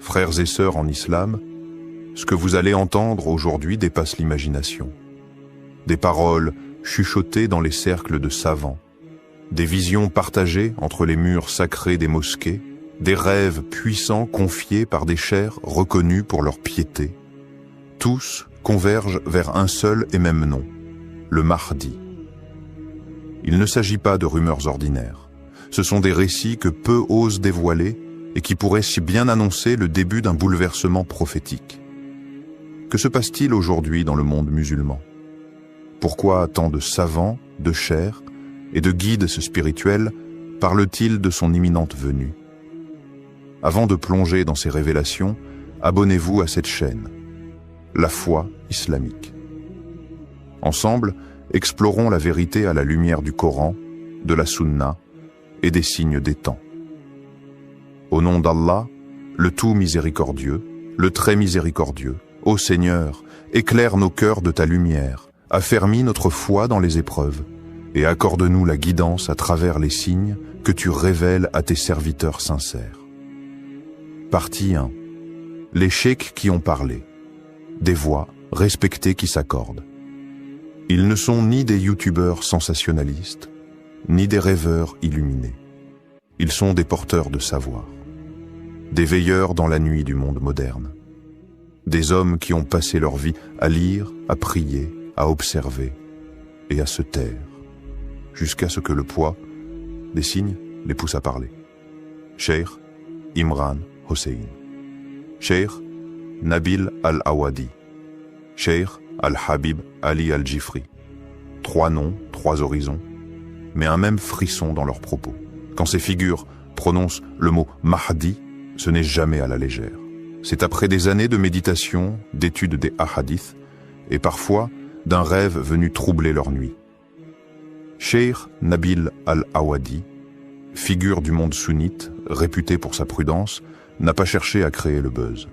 Frères et sœurs en islam, ce que vous allez entendre aujourd'hui dépasse l'imagination. Des paroles chuchotées dans les cercles de savants, des visions partagées entre les murs sacrés des mosquées, des rêves puissants confiés par des chers reconnus pour leur piété. Tous convergent vers un seul et même nom, le Mahdi. Il ne s'agit pas de rumeurs ordinaires. Ce sont des récits que peu osent dévoiler et qui pourraient si bien annoncer le début d'un bouleversement prophétique. Que se passe-t-il aujourd'hui dans le monde musulman? Pourquoi tant de savants, de chers et de guides spirituels parlent-ils de son imminente venue? Avant de plonger dans ces révélations, abonnez-vous à cette chaîne, La Foi Islamique. Ensemble, explorons la vérité à la lumière du Coran, de la Sunna et des signes des temps. Au nom d'Allah, le tout miséricordieux, le très miséricordieux, ô Seigneur, éclaire nos cœurs de ta lumière, affermis notre foi dans les épreuves, et accorde-nous la guidance à travers les signes que tu révèles à tes serviteurs sincères. Partie 1. Les cheikhs qui ont parlé. Des voix respectées qui s'accordent. Ils ne sont ni des youtubeurs sensationnalistes, ni des rêveurs illuminés. Ils sont des porteurs de savoir, des veilleurs dans la nuit du monde moderne, des hommes qui ont passé leur vie à lire, à prier, à observer et à se taire, jusqu'à ce que le poids des signes les pousse à parler. Cheikh Imran Hossein, Cheikh Nabil Al-Awadi, Cheikh Al-Habib Ali Al-Jifri. 3 noms, 3 horizons, mais un même frisson dans leurs propos. Quand ces figures prononcent le mot Mahdi, ce n'est jamais à la légère. C'est après des années de méditation, d'étude des hadiths, et parfois d'un rêve venu troubler leur nuit. Cheikh Nabil Al-Awadi, figure du monde sunnite, réputé pour sa prudence, n'a pas cherché à créer le buzz.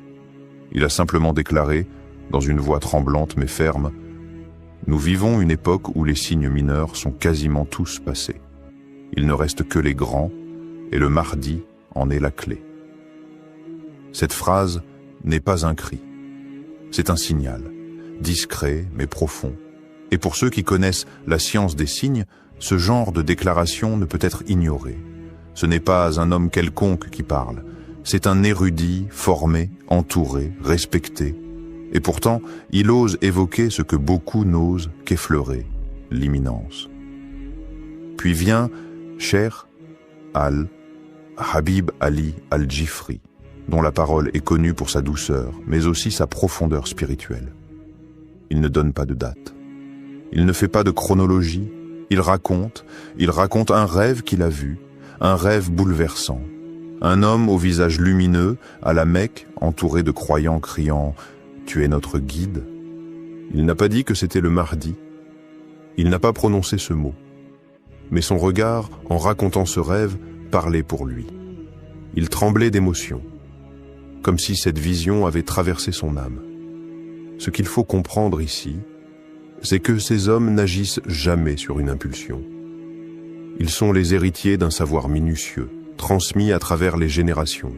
Il a simplement déclaré, dans une voix tremblante mais ferme, « Nous vivons une époque où les signes mineurs sont quasiment tous passés. Il ne reste que les grands, et le Mahdi en est la clé. » Cette phrase n'est pas un cri. C'est un signal, discret mais profond. Et pour ceux qui connaissent la science des signes, ce genre de déclaration ne peut être ignoré. Ce n'est pas un homme quelconque qui parle. C'est un érudit, formé, entouré, respecté. Et pourtant, il ose évoquer ce que beaucoup n'osent qu'effleurer, l'imminence. Puis vient Cheikh Al-Habib Ali Al-Jifri, dont la parole est connue pour sa douceur, mais aussi sa profondeur spirituelle. Il ne donne pas de date. Il ne fait pas de chronologie. Il raconte un rêve qu'il a vu, un rêve bouleversant. Un homme au visage lumineux, à la Mecque, entouré de croyants criant « Tu es notre guide ». Il n'a pas dit que c'était le Mahdi. Il n'a pas prononcé ce mot. Mais son regard, en racontant ce rêve, parlait pour lui. Il tremblait d'émotion, comme si cette vision avait traversé son âme. Ce qu'il faut comprendre ici, c'est que ces hommes n'agissent jamais sur une impulsion. Ils sont les héritiers d'un savoir minutieux, transmis à travers les générations.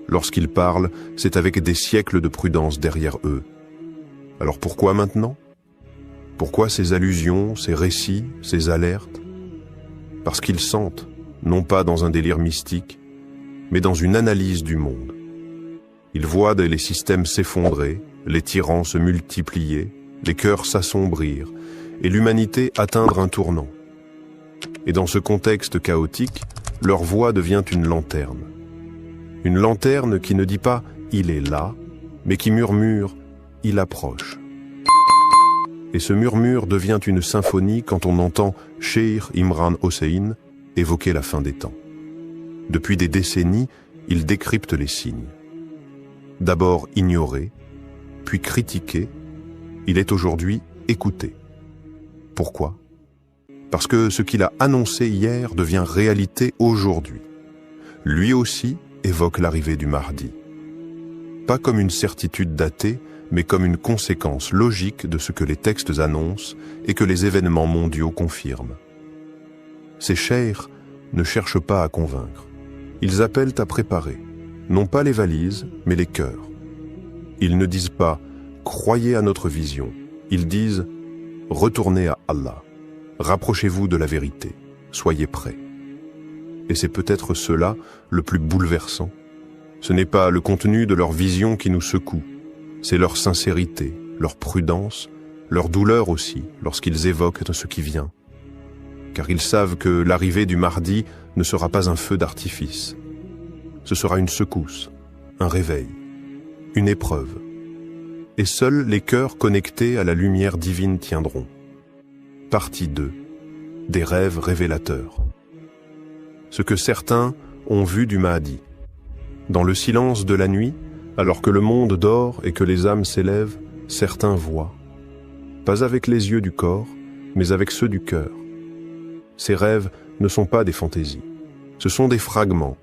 Lorsqu'ils parlent, c'est avec des siècles de prudence derrière eux. Alors pourquoi maintenant? Pourquoi ces allusions, ces récits, ces alertes? Parce qu'ils sentent, non pas dans un délire mystique, mais dans une analyse du monde. Ils voient les systèmes s'effondrer, les tyrans se multiplier, les cœurs s'assombrir, et l'humanité atteindre un tournant. Et dans ce contexte chaotique, leur voix devient une lanterne. Une lanterne qui ne dit pas « il est là », mais qui murmure « il approche ». Et ce murmure devient une symphonie quand on entend Cheikh Imran Hossein évoquer la fin des temps. Depuis des décennies, il décrypte les signes. D'abord ignoré, puis critiqué, il est aujourd'hui écouté. Pourquoi? Parce que ce qu'il a annoncé hier devient réalité aujourd'hui. Lui aussi évoque l'arrivée du Mahdi. Pas comme une certitude datée, mais comme une conséquence logique de ce que les textes annoncent et que les événements mondiaux confirment. Ces cheikhs ne cherchent pas à convaincre. Ils appellent à préparer. non pas les valises, mais les cœurs. Ils ne disent pas « croyez à notre vision », ils disent « retournez à Allah, rapprochez-vous de la vérité, soyez prêts ». Et c'est peut-être cela le plus bouleversant. Ce n'est pas le contenu de leur vision qui nous secoue, c'est leur sincérité, leur prudence, leur douleur aussi lorsqu'ils évoquent ce qui vient. Car ils savent que l'arrivée du Mahdi ne sera pas un feu d'artifice. Ce sera une secousse, un réveil, une épreuve. Et seuls les cœurs connectés à la lumière divine tiendront. Partie 2. Des rêves révélateurs. Ce que certains ont vu du Mahdi. Dans le silence de la nuit, alors que le monde dort et que les âmes s'élèvent, certains voient. Pas avec les yeux du corps, mais avec ceux du cœur. Ces rêves ne sont pas des fantaisies. Ce sont des fragments,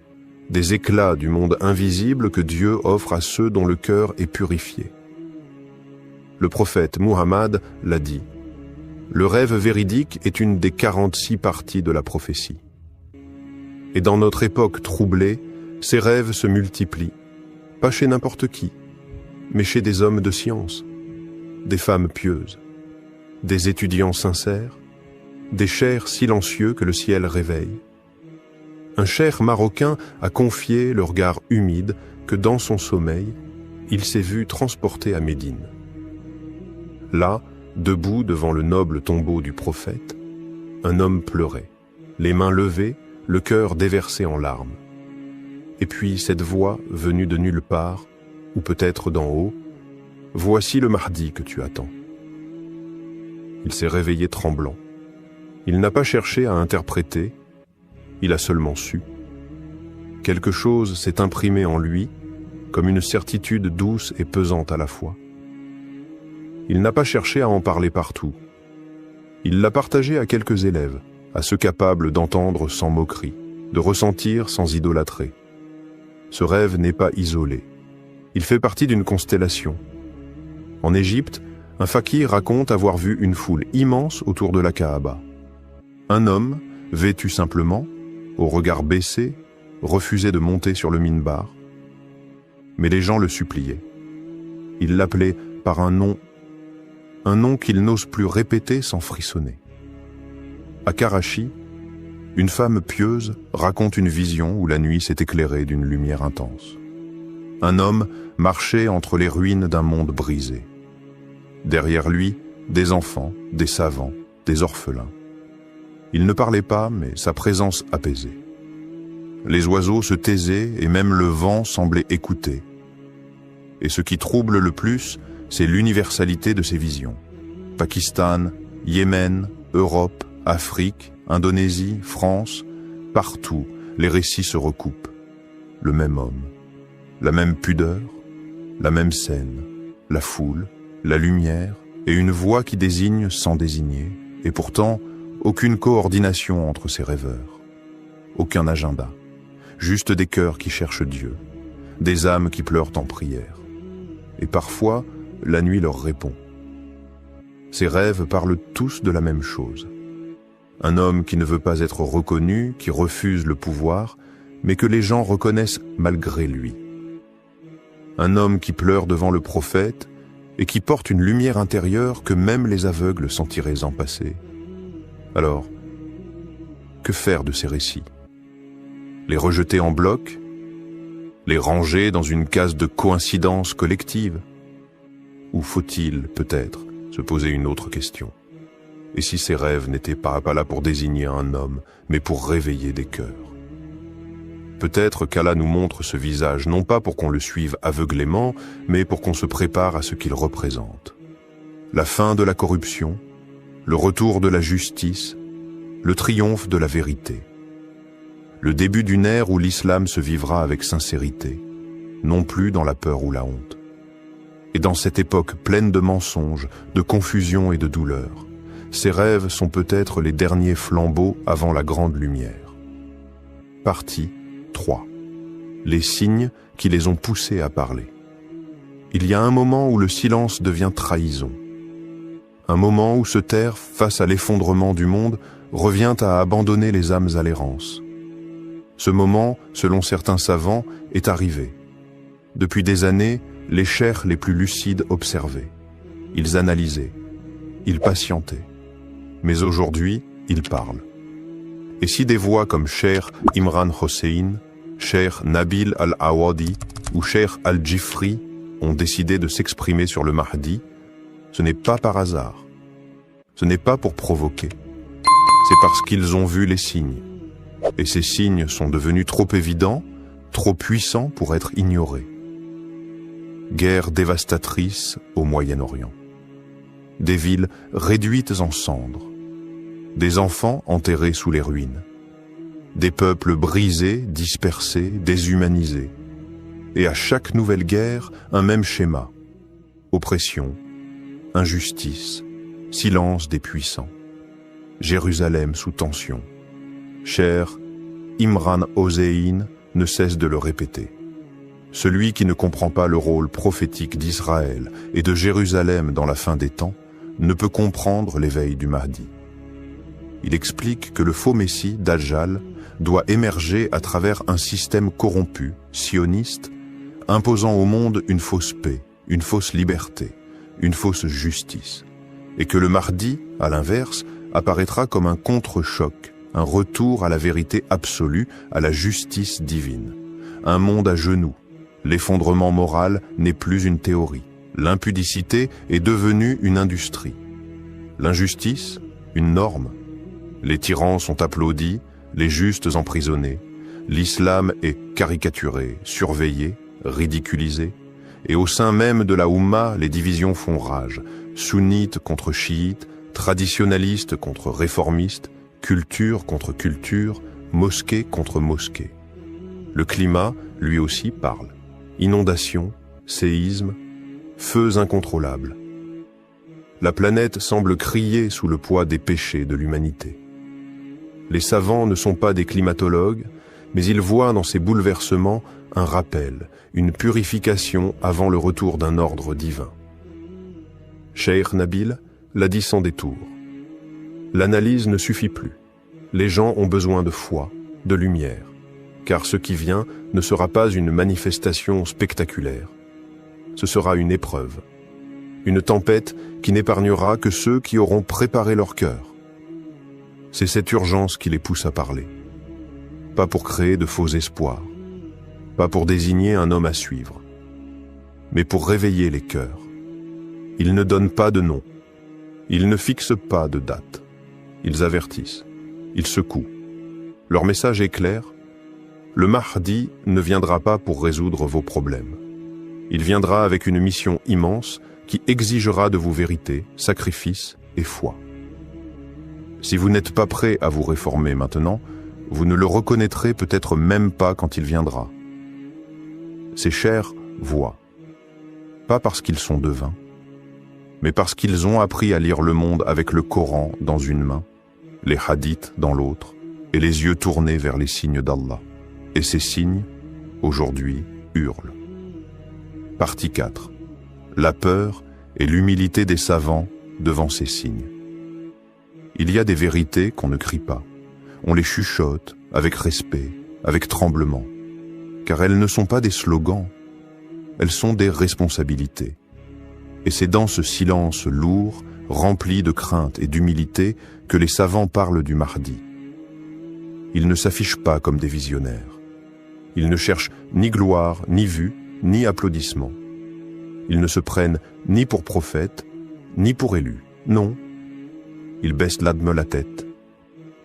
des éclats du monde invisible que Dieu offre à ceux dont le cœur est purifié. Le prophète Muhammad l'a dit. Le rêve véridique est une des 46 parties de la prophétie. Et dans notre époque troublée, ces rêves se multiplient, pas chez n'importe qui, mais chez des hommes de science, des femmes pieuses, des étudiants sincères, des chers silencieux que le ciel réveille. Un cheikh marocain a confié le regard humide que dans son sommeil, il s'est vu transporté à Médine. Là, debout devant le noble tombeau du prophète, un homme pleurait, les mains levées, le cœur déversé en larmes. Et puis cette voix venue de nulle part, ou peut-être d'en haut, « Voici le Mahdi que tu attends ». Il s'est réveillé tremblant. Il n'a pas cherché à interpréter, il a seulement su. Quelque chose s'est imprimé en lui, comme une certitude douce et pesante à la fois. Il n'a pas cherché à en parler partout. Il l'a partagé à quelques élèves, à ceux capables d'entendre sans moquerie, de ressentir sans idolâtrer. Ce rêve n'est pas isolé. Il fait partie d'une constellation. En Égypte, un fakir raconte avoir vu une foule immense autour de la Kaaba. Un homme, vêtu simplement, au regard baissé, refusait de monter sur le minbar. Mais les gens le suppliaient. Ils l'appelaient par un nom qu'il n'ose plus répéter sans frissonner. À Karachi, une femme pieuse raconte une vision où la nuit s'est éclairée d'une lumière intense. Un homme marchait entre les ruines d'un monde brisé. Derrière lui, des enfants, des savants, des orphelins. Il ne parlait pas, mais sa présence apaisait. Les oiseaux se taisaient et même le vent semblait écouter. Et ce qui trouble le plus, c'est l'universalité de ces visions. Pakistan, Yémen, Europe, Afrique, Indonésie, France, partout, les récits se recoupent. Le même homme, la même pudeur, la même scène, la foule, la lumière et une voix qui désigne sans désigner, et pourtant aucune coordination entre ces rêveurs, aucun agenda, juste des cœurs qui cherchent Dieu, des âmes qui pleurent en prière. Et parfois, la nuit leur répond. Ces rêves parlent tous de la même chose. Un homme qui ne veut pas être reconnu, qui refuse le pouvoir, mais que les gens reconnaissent malgré lui. Un homme qui pleure devant le prophète et qui porte une lumière intérieure que même les aveugles sentiraient en passer. Alors, que faire de ces récits? Les rejeter en bloc? Les ranger dans une case de coïncidence collective? Ou faut-il, peut-être, se poser une autre question? Et si ces rêves n'étaient pas là pour désigner un homme, mais pour réveiller des cœurs? Peut-être qu'Allah nous montre ce visage, non pas pour qu'on le suive aveuglément, mais pour qu'on se prépare à ce qu'il représente. La fin de la corruption, le retour de la justice, le triomphe de la vérité. Le début d'une ère où l'islam se vivra avec sincérité, non plus dans la peur ou la honte. Et dans cette époque pleine de mensonges, de confusion et de douleur, ces rêves sont peut-être les derniers flambeaux avant la grande lumière. Partie 3. Les signes qui les ont poussés à parler. Il y a un moment où le silence devient trahison. Un moment où se taire face à l'effondrement du monde revient à abandonner les âmes à l'errance. Ce moment, selon certains savants, est arrivé. Depuis des années, les cheikhs les plus lucides observaient. Ils analysaient. Ils patientaient. Mais aujourd'hui, ils parlent. Et si des voix comme Cheikh Imran Hossein, Cheikh Nabil Al-Awadi ou Cheikh Al-Jifri ont décidé de s'exprimer sur le Mahdi, ce n'est pas par hasard. Ce n'est pas pour provoquer. C'est parce qu'ils ont vu les signes. Et ces signes sont devenus trop évidents, trop puissants pour être ignorés. Guerre dévastatrice au Moyen-Orient. Des villes réduites en cendres. Des enfants enterrés sous les ruines. Des peuples brisés, dispersés, déshumanisés. Et à chaque nouvelle guerre, un même schéma. Oppression, injustice, silence des puissants. Jérusalem sous tension. Cheikh Imran Hossein ne cesse de le répéter. Celui qui ne comprend pas le rôle prophétique d'Israël et de Jérusalem dans la fin des temps ne peut comprendre l'éveil du Mahdi. Il explique que le faux Messie, Dajjal, doit émerger à travers un système corrompu, sioniste, imposant au monde une fausse paix, une fausse liberté, une fausse justice. Et que le Mahdi, à l'inverse, apparaîtra comme un contre-choc, un retour à la vérité absolue, à la justice divine. Un monde à genoux. L'effondrement moral n'est plus une théorie. L'impudicité est devenue une industrie. L'injustice, une norme. Les tyrans sont applaudis, les justes emprisonnés. L'islam est caricaturé, surveillé, ridiculisé. Et au sein même de la Oumma, les divisions font rage. Sunnites contre chiites, traditionnalistes contre réformistes, culture contre culture, mosquée contre mosquée. Le climat, lui aussi, parle. Inondations, séismes, feux incontrôlables. La planète semble crier sous le poids des péchés de l'humanité. Les savants ne sont pas des climatologues, mais ils voient dans ces bouleversements un rappel, une purification avant le retour d'un ordre divin. Cheikh Nabil l'a dit sans détour. L'analyse ne suffit plus. Les gens ont besoin de foi, de lumière, car ce qui vient ne sera pas une manifestation spectaculaire. Ce sera une épreuve, une tempête qui n'épargnera que ceux qui auront préparé leur cœur. C'est cette urgence qui les pousse à parler. Pas pour créer de faux espoirs, pas pour désigner un homme à suivre, mais pour réveiller les cœurs. Ils ne donnent pas de nom, ils ne fixent pas de date, ils avertissent, ils secouent. Leur message est clair. Le Mahdi ne viendra pas pour résoudre vos problèmes. Il viendra avec une mission immense qui exigera de vous vérité, sacrifice et foi. Si vous n'êtes pas prêt à vous réformer maintenant, vous ne le reconnaîtrez peut-être même pas quand il viendra. Ces chers voient, pas parce qu'ils sont devins, mais parce qu'ils ont appris à lire le monde avec le Coran dans une main, les hadiths dans l'autre, et les yeux tournés vers les signes d'Allah. Et ces signes, aujourd'hui, hurlent. Partie 4. La peur et l'humilité des savants devant ces signes. Il y a des vérités qu'on ne crie pas. On les chuchote avec respect, avec tremblement. Car elles ne sont pas des slogans, elles sont des responsabilités. Et c'est dans ce silence lourd, rempli de crainte et d'humilité, que les savants parlent du Mahdi. Ils ne s'affichent pas comme des visionnaires. Ils ne cherchent ni gloire, ni vue, ni applaudissement. Ils ne se prennent ni pour prophètes, ni pour élus. Non. Ils baissent l'adme la tête.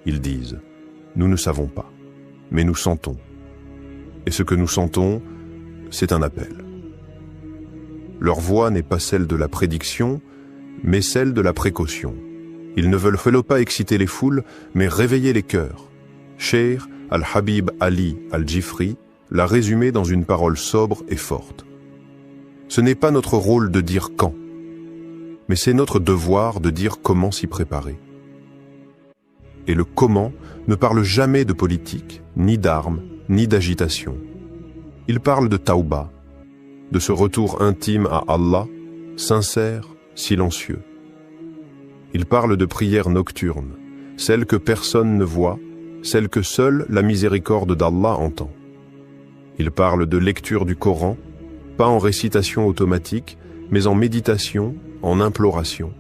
Ils disent, nous ne savons pas, mais nous sentons. Et ce que nous sentons, c'est un appel. Leur voix n'est pas celle de la prédiction, mais celle de la précaution. Ils ne veulent pas exciter les foules, mais réveiller les cœurs. Cheikh Al-Habib Ali Al-Jifri l'a résumé dans une parole sobre et forte. Ce n'est pas notre rôle de dire quand, mais c'est notre devoir de dire comment s'y préparer. Et le comment ne parle jamais de politique, ni d'armes, ni d'agitation. Il parle de tauba, de ce retour intime à Allah, sincère, silencieux. Il parle de prières nocturnes, celles que personne ne voit, celle que seule la miséricorde d'Allah entend. Il parle de lecture du Coran, pas en récitation automatique, mais en méditation, en imploration.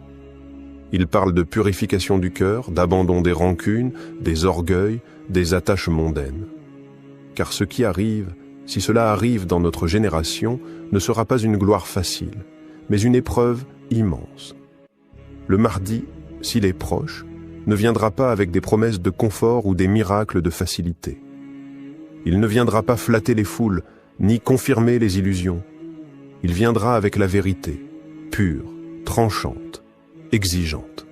Il parle de purification du cœur, d'abandon des rancunes, des orgueils, des attaches mondaines. Car ce qui arrive, si cela arrive dans notre génération, ne sera pas une gloire facile, mais une épreuve immense. Le Mahdi, s'il est proche, ne viendra pas avec des promesses de confort ou des miracles de facilité. Il ne viendra pas flatter les foules, ni confirmer les illusions. Il viendra avec la vérité, pure, tranchante, exigeante.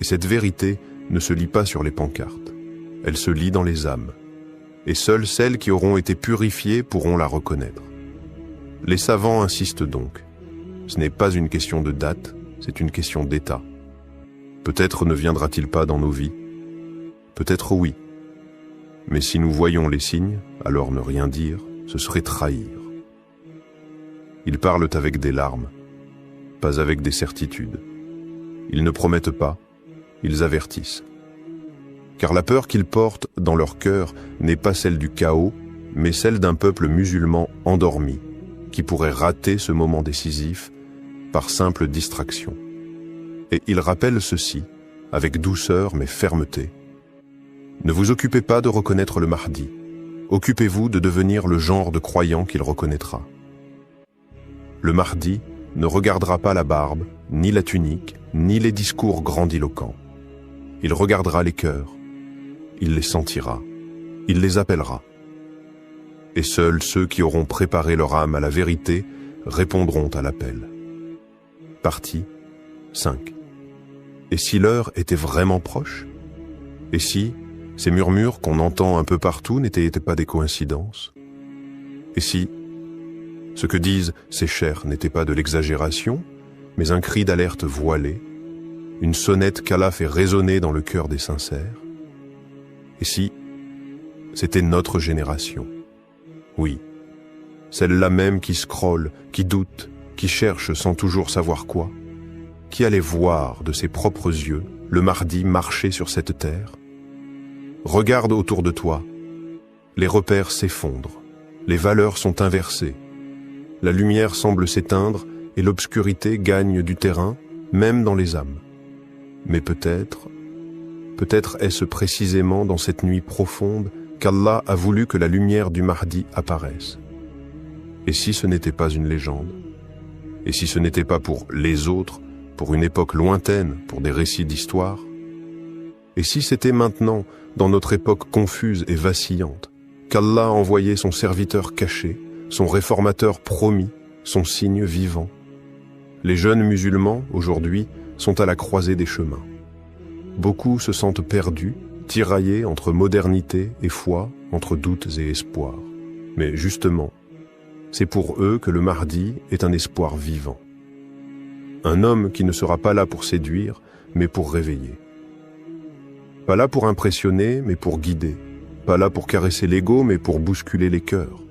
Et cette vérité ne se lit pas sur les pancartes, elle se lit dans les âmes. Et seules celles qui auront été purifiées pourront la reconnaître. Les savants insistent donc. Ce n'est pas une question de date, c'est une question d'état. Peut-être ne viendra-t-il pas dans nos vies. Peut-être oui. Mais si nous voyons les signes, alors ne rien dire, ce serait trahir. Ils parlent avec des larmes, pas avec des certitudes. Ils ne promettent pas, ils avertissent. Car la peur qu'ils portent dans leur cœur n'est pas celle du chaos, mais celle d'un peuple musulman endormi, qui pourrait rater ce moment décisif par simple distraction. Et ils rappellent ceci, avec douceur mais fermeté. Ne vous occupez pas de reconnaître le Mahdi, occupez-vous de devenir le genre de croyant qu'il reconnaîtra. Le Mahdi ne regardera pas la barbe, ni la tunique, ni les discours grandiloquents. Il regardera les cœurs, il les sentira, il les appellera. Et seuls ceux qui auront préparé leur âme à la vérité répondront à l'appel. Partie 5. Et si l'heure était vraiment proche? Et si ces murmures qu'on entend un peu partout n'étaient pas des coïncidences? Et si ce que disent ces chers n'était pas de l'exagération, mais un cri d'alerte voilé, une sonnette qu'Allah fait résonner dans le cœur des sincères? Et si c'était notre génération? Oui, celle-là même qui scrolle, qui doute, qui cherche sans toujours savoir quoi, qui allait voir de ses propres yeux le Mahdi marcher sur cette terre? Regarde autour de toi, les repères s'effondrent, les valeurs sont inversées, la lumière semble s'éteindre et l'obscurité gagne du terrain, même dans les âmes. Mais peut-être est-ce précisément dans cette nuit profonde qu'Allah a voulu que la lumière du Mahdi apparaisse. Et si ce n'était pas une légende? Et si ce n'était pas pour les autres, pour une époque lointaine, pour des récits d'histoire? Et si c'était maintenant, dans notre époque confuse et vacillante, qu'Allah envoyait son serviteur caché, son réformateur promis, son signe vivant? Les jeunes musulmans, aujourd'hui, sont à la croisée des chemins. Beaucoup se sentent perdus, tiraillés entre modernité et foi, entre doutes et espoirs. Mais justement, c'est pour eux que le Mahdi est un espoir vivant. Un homme qui ne sera pas là pour séduire, mais pour réveiller. Pas là pour impressionner, mais pour guider. Pas là pour caresser l'ego, mais pour bousculer les cœurs.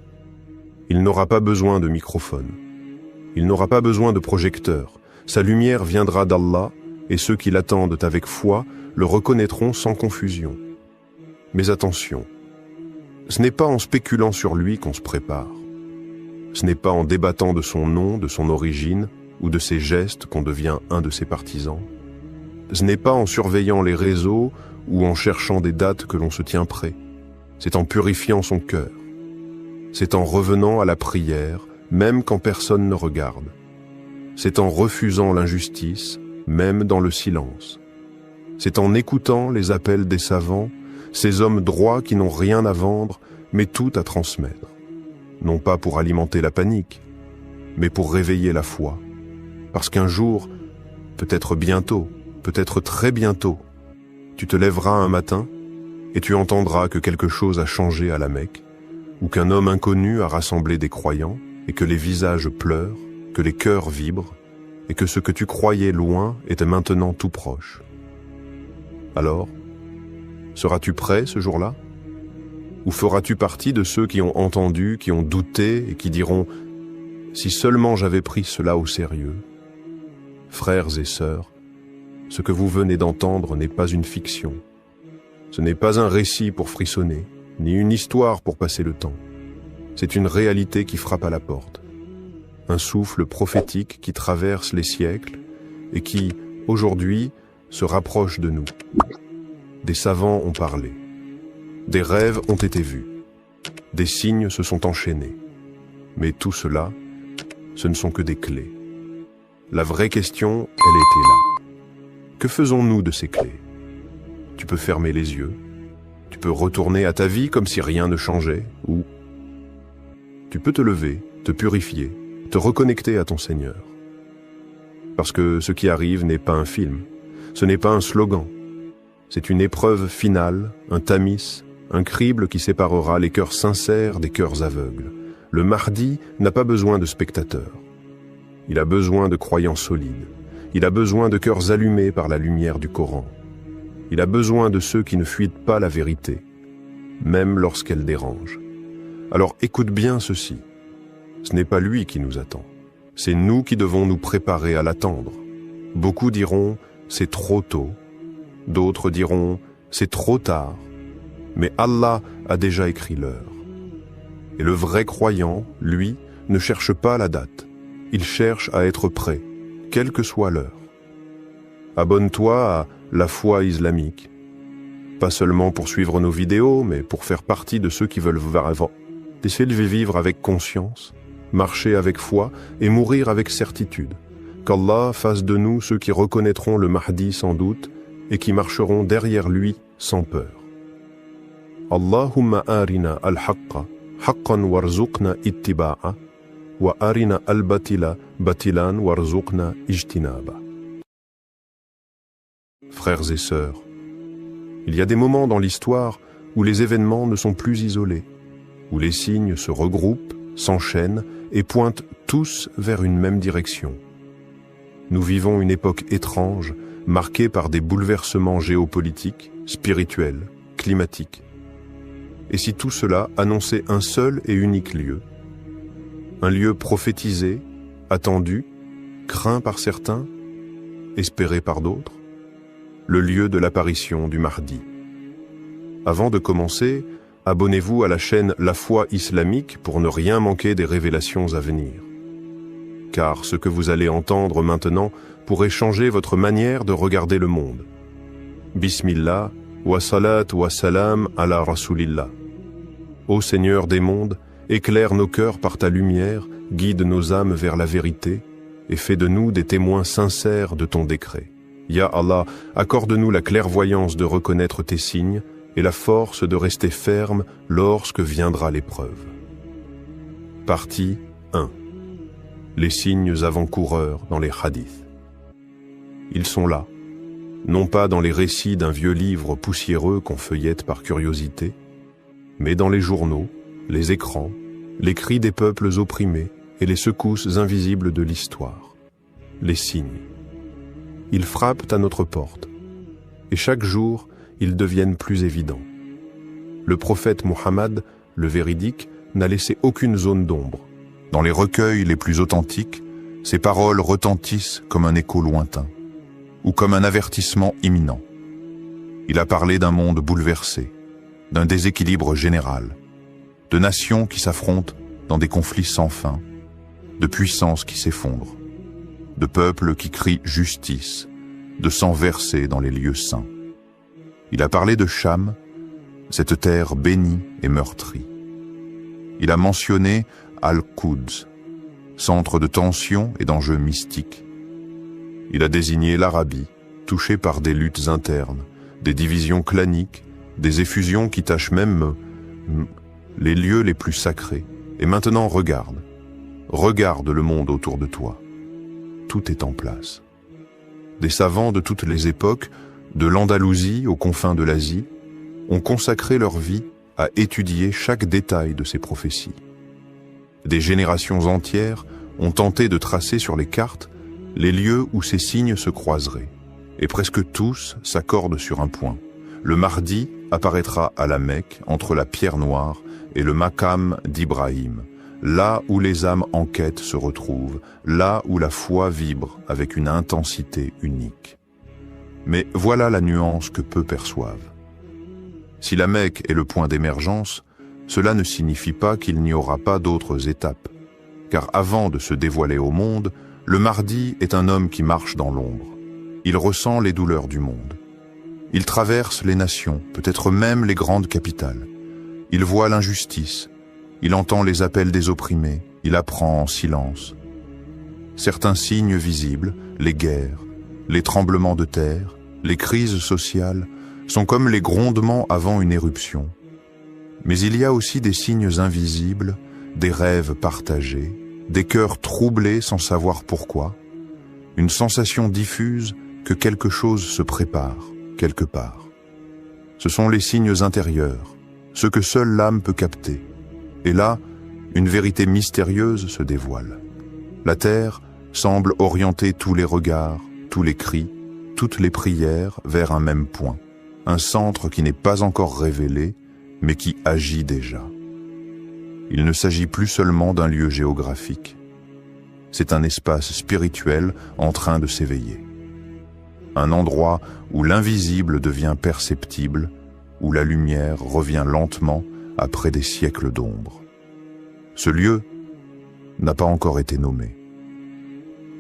Il n'aura pas besoin de microphone. Il n'aura pas besoin de projecteur. Sa lumière viendra d'Allah, et ceux qui l'attendent avec foi le reconnaîtront sans confusion. Mais attention, ce n'est pas en spéculant sur lui qu'on se prépare. Ce n'est pas en débattant de son nom, de son origine, ou de ses gestes qu'on devient un de ses partisans. Ce n'est pas en surveillant les réseaux ou en cherchant des dates que l'on se tient prêt. C'est en purifiant son cœur. C'est en revenant à la prière, même quand personne ne regarde. C'est en refusant l'injustice, même dans le silence. C'est en écoutant les appels des savants, ces hommes droits qui n'ont rien à vendre, mais tout à transmettre. Non pas pour alimenter la panique, mais pour réveiller la foi. Parce qu'un jour, peut-être bientôt, peut-être très bientôt, tu te lèveras un matin et tu entendras que quelque chose a changé à la Mecque, ou qu'un homme inconnu a rassemblé des croyants, et que les visages pleurent, que les cœurs vibrent, et que ce que tu croyais loin était maintenant tout proche. Alors, seras-tu prêt ce jour-là? Ou feras-tu partie de ceux qui ont entendu, qui ont douté et qui diront « Si seulement j'avais pris cela au sérieux ». Frères et sœurs, ce que vous venez d'entendre n'est pas une fiction. Ce n'est pas un récit pour frissonner, ni une histoire pour passer le temps. C'est une réalité qui frappe à la porte. Un souffle prophétique qui traverse les siècles et qui, aujourd'hui, se rapproche de nous. Des savants ont parlé. Des rêves ont été vus. Des signes se sont enchaînés. Mais tout cela, ce ne sont que des clés. La vraie question, elle était là. Que faisons-nous de ces clés? Tu peux fermer les yeux. Tu peux retourner à ta vie comme si rien ne changeait, ou tu peux te lever, te purifier, te reconnecter à ton Seigneur. Parce que ce qui arrive n'est pas un film, ce n'est pas un slogan. C'est une épreuve finale, un tamis, un crible qui séparera les cœurs sincères des cœurs aveugles. Le Mahdi n'a pas besoin de spectateurs. Il a besoin de croyants solides. Il a besoin de cœurs allumés par la lumière du Coran. Il a besoin de ceux qui ne fuient pas la vérité, même lorsqu'elle dérange. Alors écoute bien ceci. Ce n'est pas lui qui nous attend. C'est nous qui devons nous préparer à l'attendre. Beaucoup diront « c'est trop tôt ». D'autres diront « c'est trop tard ». Mais Allah a déjà écrit l'heure. Et le vrai croyant, lui, ne cherche pas la date. Il cherche à être prêt, quelle que soit l'heure. Abonne-toi à La Foi Islamique. Pas seulement pour suivre nos vidéos, mais pour faire partie de ceux qui veulent vivre avec conscience, marcher avec foi et mourir avec certitude. Qu'Allah fasse de nous ceux qui reconnaîtront le Mahdi sans doute et qui marcheront derrière lui sans peur. Allahumma arina al-haqqa haqqan warzuqna ittiba'a wa arina al-batila batilan warzuqna ijtinaba. Frères et sœurs, il y a des moments dans l'histoire où les événements ne sont plus isolés, où les signes se regroupent, s'enchaînent et pointent tous vers une même direction. Nous vivons une époque étrange, marquée par des bouleversements géopolitiques, spirituels, climatiques. Et si tout cela annonçait un seul et unique lieu, un lieu prophétisé, attendu, craint par certains, espéré par d'autres, le lieu de l'apparition du Mahdi. Avant de commencer, abonnez-vous à la chaîne La Foi Islamique pour ne rien manquer des révélations à venir. Car ce que vous allez entendre maintenant pourrait changer votre manière de regarder le monde. Bismillah, wa salat wa salam ala Rasulillah. Ô Seigneur des mondes, éclaire nos cœurs par ta lumière, guide nos âmes vers la vérité et fais de nous des témoins sincères de ton décret. Ya Allah, accorde-nous la clairvoyance de reconnaître tes signes et la force de rester ferme lorsque viendra l'épreuve. Partie 1. Les signes avant-coureurs dans les hadiths. Ils sont là, non pas dans les récits d'un vieux livre poussiéreux qu'on feuillette par curiosité, mais dans les journaux, les écrans, les cris des peuples opprimés et les secousses invisibles de l'histoire. Les signes. Ils frappent à notre porte, et chaque jour, ils deviennent plus évidents. Le prophète Muhammad, le véridique, n'a laissé aucune zone d'ombre. Dans les recueils les plus authentiques, ses paroles retentissent comme un écho lointain, ou comme un avertissement imminent. Il a parlé d'un monde bouleversé, d'un déséquilibre général, de nations qui s'affrontent dans des conflits sans fin, de puissances qui s'effondrent, de peuples qui crient justice, de sang versé dans les lieux saints. Il a parlé de Cham, cette terre bénie et meurtrie. Il a mentionné Al-Quds, centre de tensions et d'enjeux mystiques. Il a désigné l'Arabie, touchée par des luttes internes, des divisions claniques, des effusions qui tachent même les lieux les plus sacrés. Et maintenant regarde le monde autour de toi. Tout est en place. Des savants de toutes les époques, de l'Andalousie aux confins de l'Asie, ont consacré leur vie à étudier chaque détail de ces prophéties. Des générations entières ont tenté de tracer sur les cartes les lieux où ces signes se croiseraient, et presque tous s'accordent sur un point. Le Mahdi apparaîtra à la Mecque entre la pierre noire et le Maqam d'Ibrahim, là où les âmes en quête se retrouvent, là où la foi vibre avec une intensité unique. Mais voilà la nuance que peu perçoivent. Si la Mecque est le point d'émergence, cela ne signifie pas qu'il n'y aura pas d'autres étapes. Car avant de se dévoiler au monde, le Mahdi est un homme qui marche dans l'ombre. Il ressent les douleurs du monde. Il traverse les nations, peut-être même les grandes capitales. Il voit l'injustice, il entend les appels des opprimés, il apprend en silence. Certains signes visibles, les guerres, les tremblements de terre, les crises sociales, sont comme les grondements avant une éruption. Mais il y a aussi des signes invisibles, des rêves partagés, des cœurs troublés sans savoir pourquoi, une sensation diffuse que quelque chose se prépare, quelque part. Ce sont les signes intérieurs, ceux que seule l'âme peut capter. Et là, une vérité mystérieuse se dévoile. La terre semble orienter tous les regards, tous les cris, toutes les prières vers un même point. Un centre qui n'est pas encore révélé, mais qui agit déjà. Il ne s'agit plus seulement d'un lieu géographique. C'est un espace spirituel en train de s'éveiller. Un endroit où l'invisible devient perceptible, où la lumière revient lentement après des siècles d'ombre. Ce lieu n'a pas encore été nommé.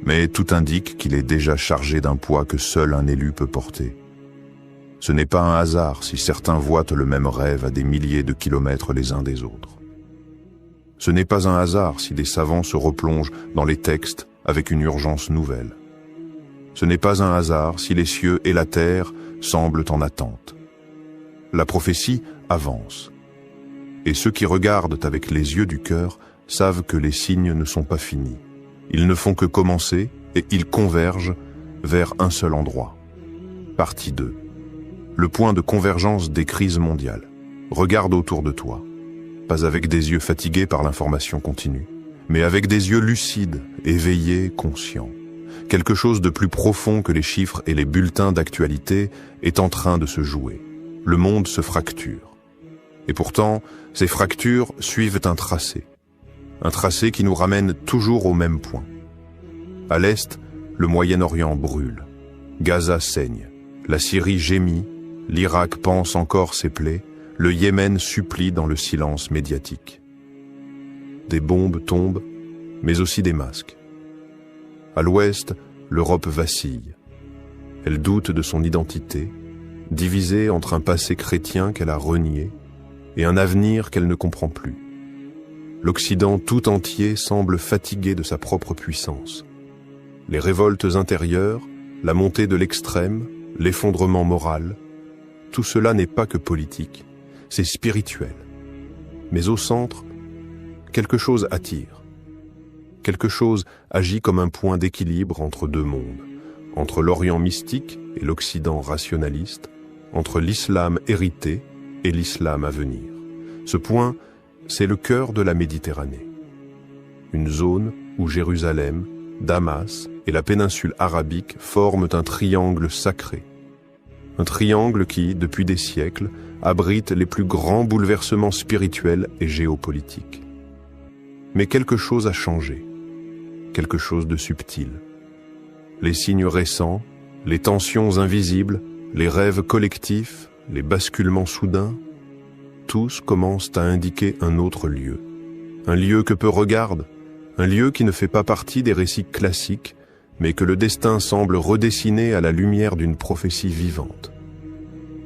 Mais tout indique qu'il est déjà chargé d'un poids que seul un élu peut porter. Ce n'est pas un hasard si certains voient le même rêve à des milliers de kilomètres les uns des autres. Ce n'est pas un hasard si des savants se replongent dans les textes avec une urgence nouvelle. Ce n'est pas un hasard si les cieux et la terre semblent en attente. La prophétie avance. Et ceux qui regardent avec les yeux du cœur savent que les signes ne sont pas finis. Ils ne font que commencer et ils convergent vers un seul endroit. Partie 2. Le point de convergence des crises mondiales. Regarde autour de toi. Pas avec des yeux fatigués par l'information continue, mais avec des yeux lucides, éveillés, conscients. Quelque chose de plus profond que les chiffres et les bulletins d'actualité est en train de se jouer. Le monde se fracture. Et pourtant, ces fractures suivent un tracé. Un tracé qui nous ramène toujours au même point. À l'est, le Moyen-Orient brûle. Gaza saigne. La Syrie gémit. L'Irak panse encore ses plaies. Le Yémen supplie dans le silence médiatique. Des bombes tombent, mais aussi des masques. À l'ouest, l'Europe vacille. Elle doute de son identité, divisée entre un passé chrétien qu'elle a renié et un avenir qu'elle ne comprend plus. L'Occident tout entier semble fatigué de sa propre puissance. Les révoltes intérieures, la montée de l'extrême, l'effondrement moral, tout cela n'est pas que politique, c'est spirituel. Mais au centre, quelque chose attire. Quelque chose agit comme un point d'équilibre entre deux mondes, entre l'Orient mystique et l'Occident rationaliste, entre l'islam hérité et l'islam à venir. Ce point, c'est le cœur de la Méditerranée. Une zone où Jérusalem, Damas et la péninsule arabique forment un triangle sacré. Un triangle qui, depuis des siècles, abrite les plus grands bouleversements spirituels et géopolitiques. Mais quelque chose a changé. Quelque chose de subtil. Les signes récents, les tensions invisibles, les rêves collectifs, les basculements soudains, tous commencent à indiquer un autre lieu. Un lieu que peu regardent, un lieu qui ne fait pas partie des récits classiques, mais que le destin semble redessiner à la lumière d'une prophétie vivante.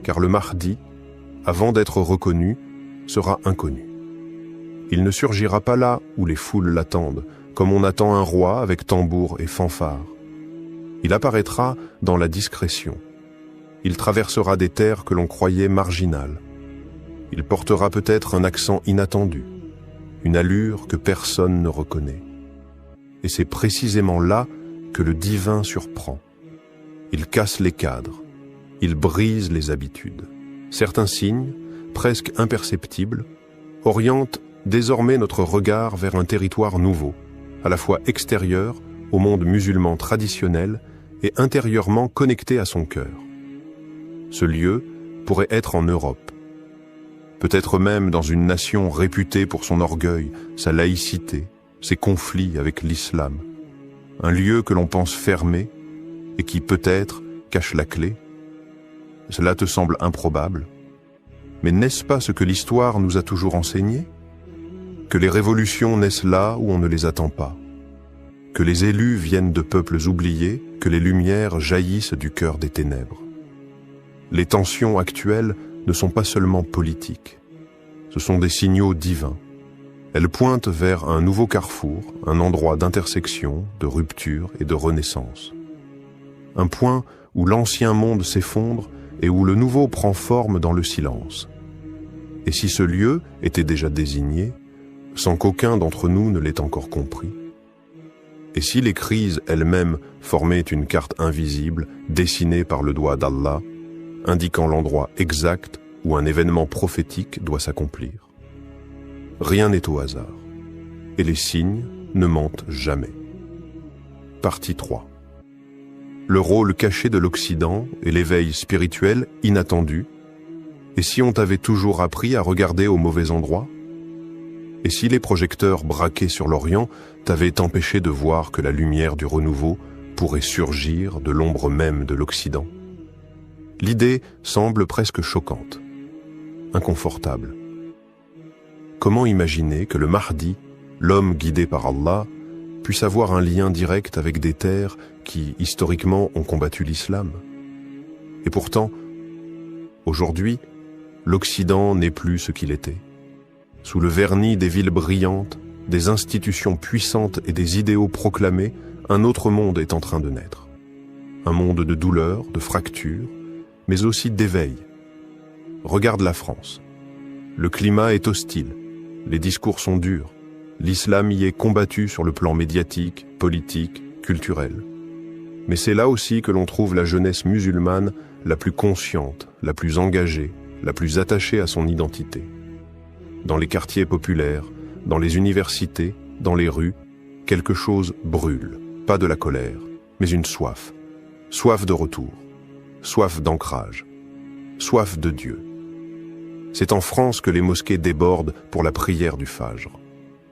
Car le Mahdi, avant d'être reconnu, sera inconnu. Il ne surgira pas là où les foules l'attendent, comme on attend un roi avec tambour et fanfare. Il apparaîtra dans la discrétion. Il traversera des terres que l'on croyait marginales. Il portera peut-être un accent inattendu, une allure que personne ne reconnaît. Et c'est précisément là que le divin surprend. Il casse les cadres, il brise les habitudes. Certains signes, presque imperceptibles, orientent désormais notre regard vers un territoire nouveau, à la fois extérieur au monde musulman traditionnel et intérieurement connecté à son cœur. Ce lieu pourrait être en Europe, peut-être même dans une nation réputée pour son orgueil, sa laïcité, ses conflits avec l'islam. Un lieu que l'on pense fermé et qui peut-être cache la clé. Cela te semble improbable? Mais n'est-ce pas ce que l'histoire nous a toujours enseigné? Que les révolutions naissent là où on ne les attend pas. Que les élus viennent de peuples oubliés, que les lumières jaillissent du cœur des ténèbres. Les tensions actuelles ne sont pas seulement politiques. Ce sont des signaux divins. Elles pointent vers un nouveau carrefour, un endroit d'intersection, de rupture et de renaissance. Un point où l'ancien monde s'effondre et où le nouveau prend forme dans le silence. Et si ce lieu était déjà désigné, sans qu'aucun d'entre nous ne l'ait encore compris? Et si les crises elles-mêmes formaient une carte invisible, dessinée par le doigt d'Allah, indiquant l'endroit exact où un événement prophétique doit s'accomplir? Rien n'est au hasard, et les signes ne mentent jamais. Partie 3. Le rôle caché de l'Occident et l'éveil spirituel inattendu. Et si on t'avait toujours appris à regarder au mauvais endroit? Et si les projecteurs braqués sur l'Orient t'avaient empêché de voir que la lumière du renouveau pourrait surgir de l'ombre même de l'Occident? L'idée semble presque choquante, inconfortable. Comment imaginer que le Mahdi, l'homme guidé par Allah, puisse avoir un lien direct avec des terres qui, historiquement, ont combattu l'islam? Et pourtant, aujourd'hui, l'Occident n'est plus ce qu'il était. Sous le vernis des villes brillantes, des institutions puissantes et des idéaux proclamés, un autre monde est en train de naître. Un monde de douleur, de fractures, mais aussi d'éveil. Regarde la France. Le climat est hostile, les discours sont durs, l'islam y est combattu sur le plan médiatique, politique, culturel. Mais c'est là aussi que l'on trouve la jeunesse musulmane la plus consciente, la plus engagée, la plus attachée à son identité. Dans les quartiers populaires, dans les universités, dans les rues, quelque chose brûle, pas de la colère, mais une soif. Soif de retour, soif d'ancrage, soif de Dieu. C'est en France que les mosquées débordent pour la prière du Fajr.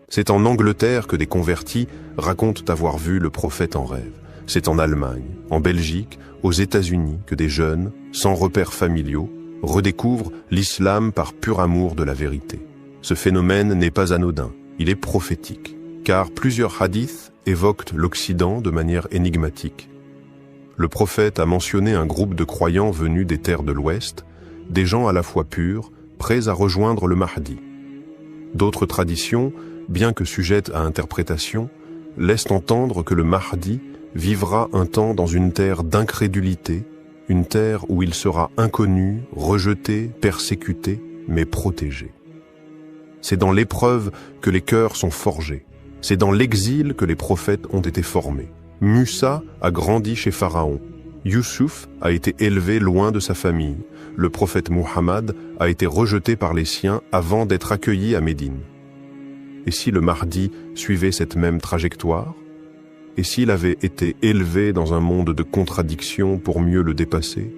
C'est en Angleterre que des convertis racontent avoir vu le prophète en rêve. C'est en Allemagne, en Belgique, aux États-Unis que des jeunes, sans repères familiaux, redécouvrent l'islam par pur amour de la vérité. Ce phénomène n'est pas anodin, il est prophétique, car plusieurs hadiths évoquent l'Occident de manière énigmatique. Le prophète a mentionné un groupe de croyants venus des terres de l'Ouest, des gens à la fois purs, prêts à rejoindre le Mahdi. D'autres traditions, bien que sujettes à interprétation, laissent entendre que le Mahdi vivra un temps dans une terre d'incrédulité, une terre où il sera inconnu, rejeté, persécuté, mais protégé. C'est dans l'épreuve que les cœurs sont forgés. C'est dans l'exil que les prophètes ont été formés. Musa a grandi chez Pharaon. Youssouf a été élevé loin de sa famille. Le prophète Muhammad a été rejeté par les siens avant d'être accueilli à Médine. Et si le Mahdi suivait cette même trajectoire? Et s'il avait été élevé dans un monde de contradictions pour mieux le dépasser?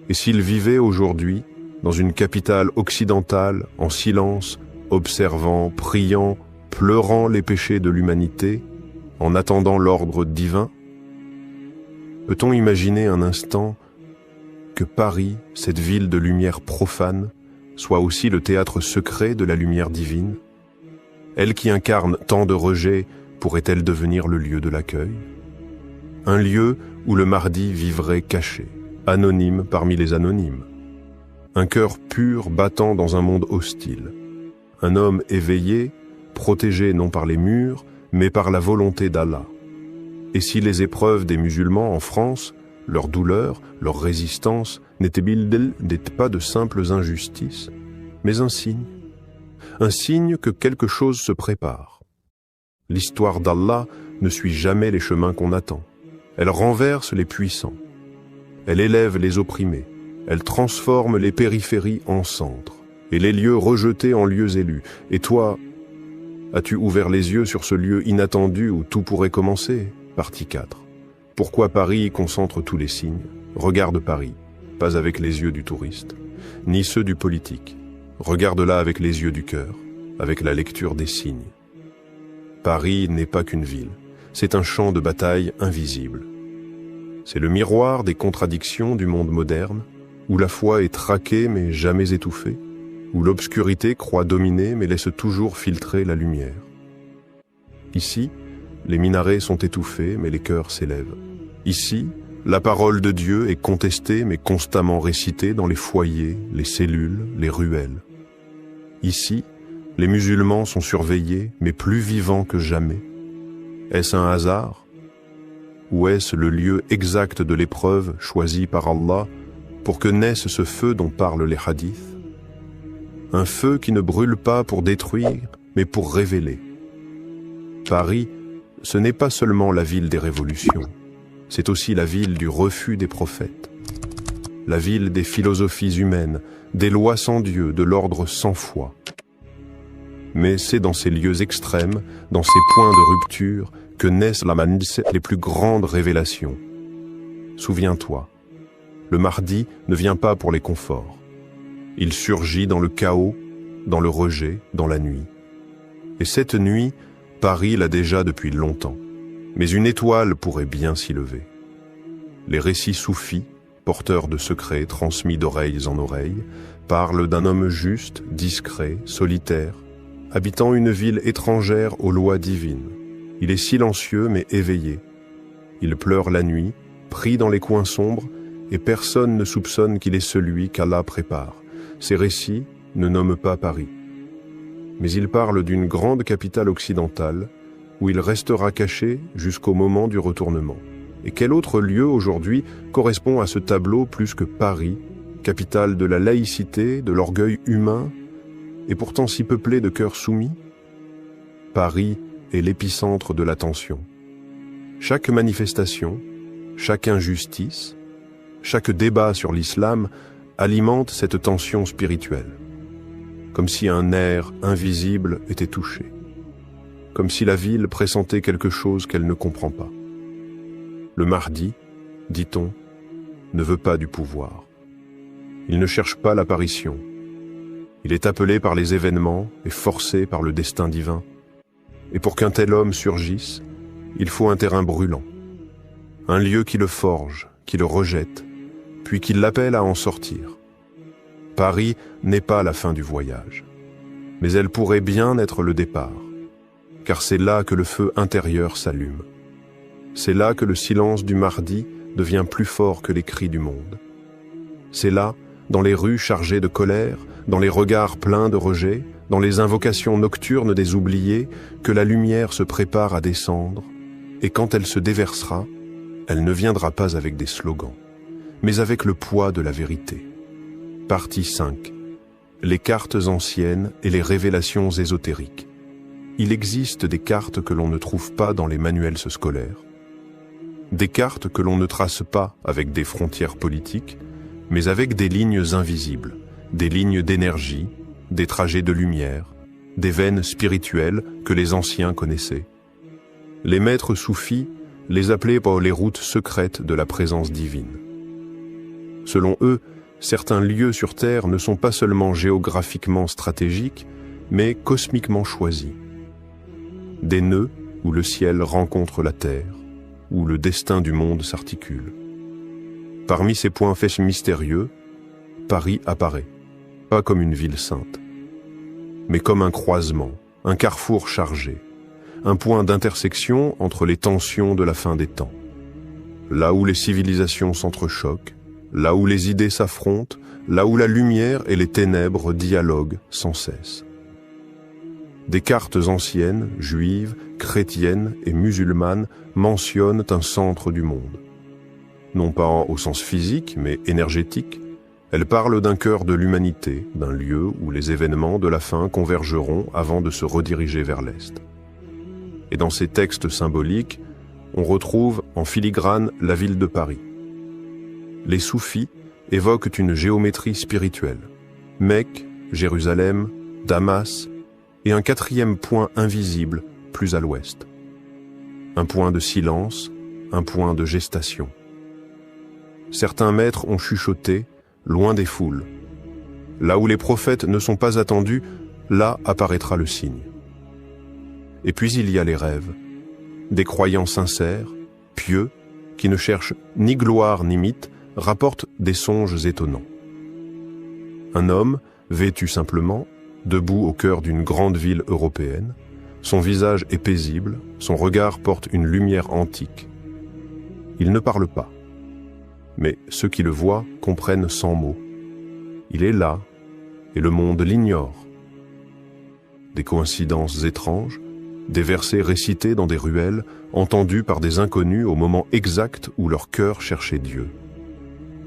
Et s'il vivait aujourd'hui dans une capitale occidentale, en silence, observant, priant, pleurant les péchés de l'humanité, en attendant l'ordre divin? Peut-on imaginer un instant que Paris, cette ville de lumière profane, soit aussi le théâtre secret de la lumière divine? Elle qui incarne tant de rejets, pourrait-elle devenir le lieu de l'accueil? Un lieu où le Mahdi vivrait caché, anonyme parmi les anonymes. Un cœur pur battant dans un monde hostile. Un homme éveillé, protégé non par les murs, mais par la volonté d'Allah. Et si les épreuves des musulmans en France, leur douleur, leur résistance, n'étaient pas de simples injustices, mais un signe que quelque chose se prépare. L'histoire d'Allah ne suit jamais les chemins qu'on attend. Elle renverse les puissants. Elle élève les opprimés. Elle transforme les périphéries en centres et les lieux rejetés en lieux élus. Et toi, as-tu ouvert les yeux sur ce lieu inattendu où tout pourrait commencer? Partie 4. Pourquoi Paris concentre tous les signes? Regarde Paris, pas avec les yeux du touriste, ni ceux du politique. Regarde-la avec les yeux du cœur, avec la lecture des signes. Paris n'est pas qu'une ville, c'est un champ de bataille invisible. C'est le miroir des contradictions du monde moderne, où la foi est traquée mais jamais étouffée. où l'obscurité croit dominer mais laisse toujours filtrer la lumière. Ici, les minarets sont étouffés mais les cœurs s'élèvent. Ici, la parole de Dieu est contestée mais constamment récitée dans les foyers, les cellules, les ruelles. Ici, les musulmans sont surveillés mais plus vivants que jamais. Est-ce un hasard? Ou est-ce le lieu exact de l'épreuve choisi par Allah pour que naisse ce feu dont parlent les hadiths? Un feu qui ne brûle pas pour détruire, mais pour révéler. Paris, ce n'est pas seulement la ville des révolutions, c'est aussi la ville du refus des prophètes, la ville des philosophies humaines, des lois sans Dieu, de l'ordre sans foi. Mais c'est dans ces lieux extrêmes, dans ces points de rupture, que naissent les plus grandes révélations. Souviens-toi, le Mahdi ne vient pas pour les conforts. Il surgit dans le chaos, dans le rejet, dans la nuit. Et cette nuit, Paris l'a déjà depuis longtemps. Mais une étoile pourrait bien s'y lever. Les récits soufis, porteurs de secrets transmis d'oreilles en oreilles, parlent d'un homme juste, discret, solitaire, habitant une ville étrangère aux lois divines. Il est silencieux mais éveillé. Il pleure la nuit, pris dans les coins sombres, et personne ne soupçonne qu'il est celui qu'Allah prépare. Ces récits ne nomment pas Paris. Mais ils parlent d'une grande capitale occidentale, où il restera caché jusqu'au moment du retournement. Et quel autre lieu aujourd'hui correspond à ce tableau plus que Paris, capitale de la laïcité, de l'orgueil humain, et pourtant si peuplée de cœurs soumis? Paris est l'épicentre de la tension. Chaque manifestation, chaque injustice, chaque débat sur l'islam alimente cette tension spirituelle, comme si un nerf invisible était touché, comme si la ville pressentait quelque chose qu'elle ne comprend pas. Le Mahdi, dit-on, ne veut pas du pouvoir. Il ne cherche pas l'apparition. Il est appelé par les événements et forcé par le destin divin. Et pour qu'un tel homme surgisse, il faut un terrain brûlant, un lieu qui le forge, qui le rejette, puis qui l'appelle à en sortir. Paris n'est pas la fin du voyage, mais elle pourrait bien être le départ, car c'est là que le feu intérieur s'allume. C'est là que le silence du Mahdi devient plus fort que les cris du monde. C'est là, dans les rues chargées de colère, dans les regards pleins de rejet, dans les invocations nocturnes des oubliés, que la lumière se prépare à descendre, et quand elle se déversera, elle ne viendra pas avec des slogans, mais avec le poids de la vérité. Partie 5. Les cartes anciennes et les révélations ésotériques. Il existe des cartes que l'on ne trouve pas dans les manuels scolaires, des cartes que l'on ne trace pas avec des frontières politiques, mais avec des lignes invisibles, des lignes d'énergie, des trajets de lumière, des veines spirituelles que les anciens connaissaient. Les maîtres soufis les appelaient par les routes secrètes de la présence divine. Selon eux, certains lieux sur Terre ne sont pas seulement géographiquement stratégiques, mais cosmiquement choisis. Des nœuds où le ciel rencontre la Terre, où le destin du monde s'articule. Parmi ces points faits mystérieux, Paris apparaît, pas comme une ville sainte, mais comme un croisement, un carrefour chargé, un point d'intersection entre les tensions de la fin des temps. Là où les civilisations s'entrechoquent, là où les idées s'affrontent, là où la lumière et les ténèbres dialoguent sans cesse. Des cartes anciennes, juives, chrétiennes et musulmanes mentionnent un centre du monde. Non pas au sens physique, mais énergétique, elles parlent d'un cœur de l'humanité, d'un lieu où les événements de la fin convergeront avant de se rediriger vers l'Est. Et dans ces textes symboliques, on retrouve en filigrane la ville de Paris. Les soufis évoquent une géométrie spirituelle. Mecque, Jérusalem, Damas, et un quatrième point invisible plus à l'ouest. Un point de silence, un point de gestation. Certains maîtres ont chuchoté, loin des foules. Là où les prophètes ne sont pas attendus, là apparaîtra le signe. Et puis il y a les rêves, des croyants sincères, pieux, qui ne cherchent ni gloire ni mythe, rapportent des songes étonnants. Un homme, vêtu simplement, debout au cœur d'une grande ville européenne. Son visage est paisible, son regard porte une lumière antique. Il ne parle pas, mais ceux qui le voient comprennent sans mots. Il est là, et le monde l'ignore. Des coïncidences étranges, des versets récités dans des ruelles, entendus par des inconnus au moment exact où leur cœur cherchait Dieu.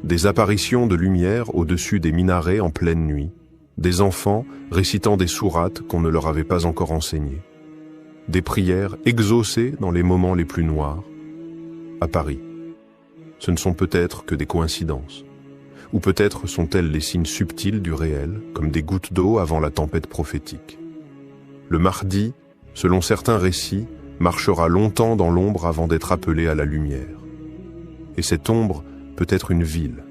Des apparitions de lumière au-dessus des minarets en pleine nuit, des enfants récitant des sourates qu'on ne leur avait pas encore enseignées, des prières exaucées dans les moments les plus noirs. À Paris, ce ne sont peut-être que des coïncidences, ou peut-être sont-elles les signes subtils du réel, comme des gouttes d'eau avant la tempête prophétique. Le Mahdi, selon certains récits, marchera longtemps dans l'ombre avant d'être appelé à la lumière. Et cette ombre peut être une ville,